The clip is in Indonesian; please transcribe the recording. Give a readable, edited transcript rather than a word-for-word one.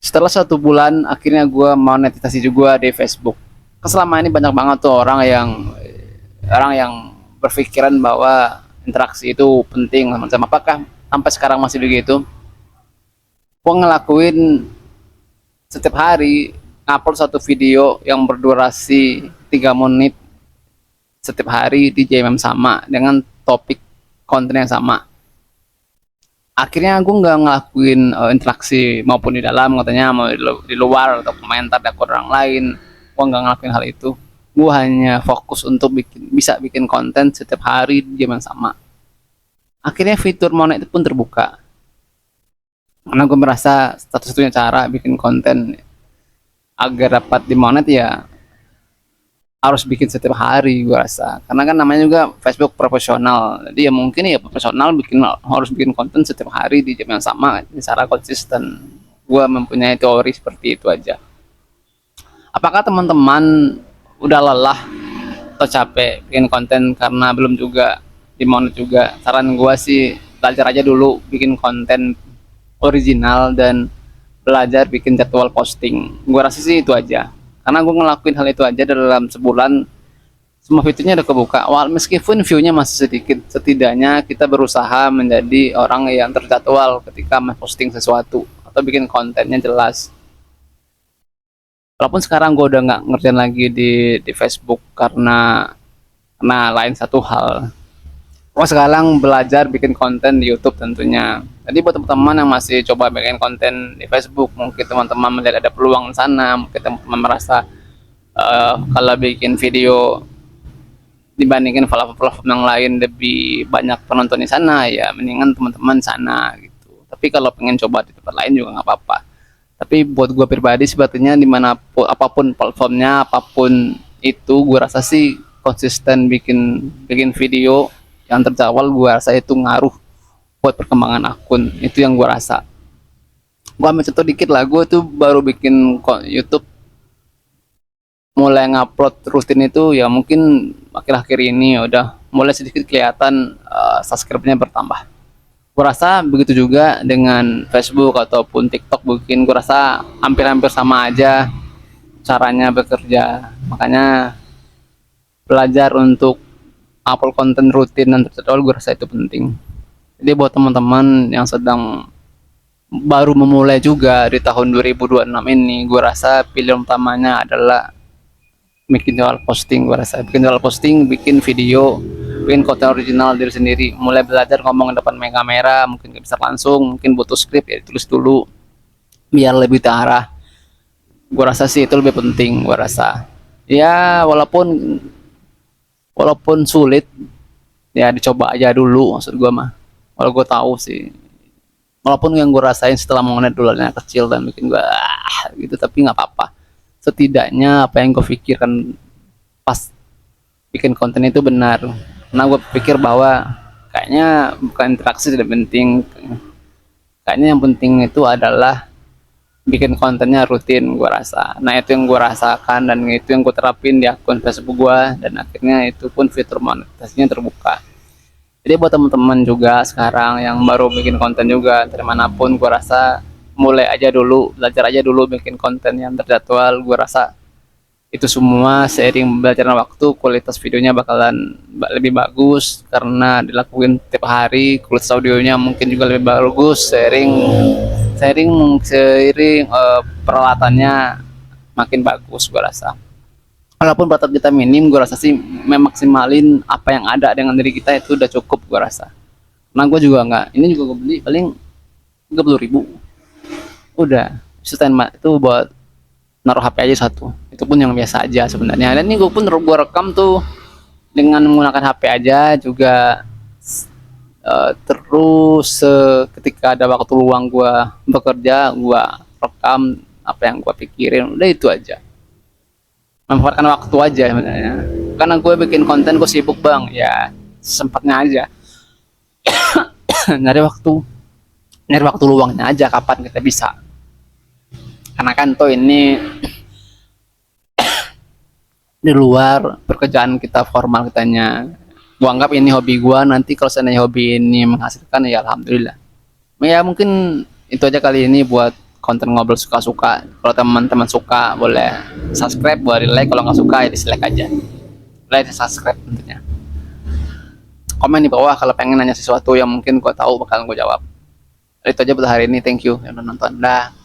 Setelah 1 bulan akhirnya gue monetisasi juga di Facebook. Selama ini banyak banget tuh orang yang berpikiran bahwa interaksi itu penting macam apakah sampai sekarang masih begitu. Gue ngelakuin setiap hari ngupload satu video yang berdurasi 3 menit setiap hari di jam yang sama dengan topik konten yang sama. Akhirnya gue nggak ngelakuin interaksi maupun di dalam katanya mau di luar atau komentar dari orang lain. Gue nggak ngelakuin hal itu. Gue hanya fokus untuk bisa bikin konten setiap hari di jam yang sama. Akhirnya fitur monet itu pun terbuka, karena gue merasa satu-satunya cara bikin konten agar dapat dimonet ya harus bikin setiap hari. Gue rasa karena kan namanya juga Facebook profesional, jadi ya mungkin ya profesional harus bikin konten setiap hari di jam yang sama secara konsisten. Gue mempunyai teori seperti itu aja. Apakah teman-teman udah lelah atau capek bikin konten karena belum juga dimonet juga? Saran gue sih belajar aja dulu bikin konten original dan belajar bikin jadwal posting. Gue rasa sih itu aja, karena gue ngelakuin hal itu aja dalam sebulan semua fiturnya udah kebuka. Meskipun viewnya masih sedikit, setidaknya kita berusaha menjadi orang yang terjadwal ketika posting sesuatu atau bikin kontennya jelas. Walaupun sekarang gue udah nggak ngerjain lagi di Facebook karena lain satu hal. Gue sekarang belajar bikin konten di YouTube tentunya. Jadi buat teman-teman yang masih coba bikin konten di Facebook, mungkin teman-teman melihat ada peluang di sana, mungkin teman-teman merasa kalau bikin video dibandingin platform yang lain lebih banyak penonton di sana, ya mendingan teman-teman sana gitu. Tapi kalau pengen coba di tempat lain juga nggak apa-apa. Tapi buat gue pribadi sebetulnya dimanapun apapun platformnya, apapun itu, gue rasa sih konsisten bikin video yang terjawab. Gue rasa itu ngaruh buat perkembangan akun. Itu yang gue rasa. Gue ambil contoh dikit lah, gue tuh baru bikin YouTube, mulai ngupload rutin itu ya mungkin akhir-akhir ini udah mulai sedikit kelihatan subscribe-nya bertambah. Gue rasa begitu juga dengan Facebook ataupun TikTok, bikin gue rasa hampir-hampir sama aja caranya bekerja. Makanya belajar untuk upload konten rutin dan terjadwal, gue rasa itu penting. Jadi buat teman-teman yang sedang baru memulai juga di tahun 2026 ini, gue rasa pilihan utamanya adalah bikin jadwal posting. Gue rasa bikin jadwal posting, bikin video, bikin konten original diri sendiri. Mulai belajar ngomong depan kamera, mungkin gak bisa langsung, mungkin butuh skrip ya ditulis dulu biar lebih terarah. Gue rasa sih itu lebih penting. Gue rasa ya walaupun sulit ya dicoba aja dulu, maksud gue mah. Kalau gue tahu sih, walaupun yang gue rasain setelah mengonet dolarnya kecil dan bikin gue gitu, tapi nggak apa-apa. Setidaknya apa yang gue pikirkan pas bikin konten itu benar. Nah, gue pikir bahwa kayaknya bukan interaksi tidak penting, kayaknya yang penting itu adalah bikin kontennya rutin. Gue rasa, nah itu yang gue rasakan dan itu yang gue terapin di akun Facebook gue, dan akhirnya itu pun fitur monetisasinya terbuka. Jadi buat teman-teman juga sekarang yang baru bikin konten juga dari manapun, gue rasa mulai aja dulu, belajar aja dulu bikin konten yang terjadwal. Gue rasa itu semua seiring berjalannya waktu, kualitas videonya bakalan lebih bagus karena dilakuin tiap hari. Kualitas audionya mungkin juga lebih bagus seiring peralatannya makin bagus. Gue rasa walaupun batas kita minim, gue rasa sih memaksimalin apa yang ada dengan diri kita itu udah cukup. Gue rasa, nah gue juga nggak, ini juga gue beli paling 30.000 udah standby itu buat naruh HP aja satu, itu pun yang biasa aja sebenarnya. Dan ini gue pun gue rekam tuh dengan menggunakan HP aja juga. Terus ketika ada waktu luang gue bekerja, gue rekam apa yang gue pikirin, udah itu aja, memanfaatkan waktu aja sebenarnya. Karena gue bikin konten, gue sibuk bang, ya sempatnya aja nyari waktu luangnya aja kapan kita bisa. Karena kan tuh ini di luar pekerjaan kita formal kitanya. Gua anggap ini hobi gua, nanti kalau seandainya hobi ini menghasilkan ya alhamdulillah. Ya mungkin itu aja kali ini buat konten ngobrol suka-suka. Kalau teman-teman suka boleh subscribe, boleh like. Kalau nggak suka ya dislike aja. Like dan subscribe tentunya. Komen di bawah kalau pengen nanya sesuatu yang mungkin gue tahu bakalan gue jawab. Itu aja buat hari ini. Thank you yang udah nonton. Dah.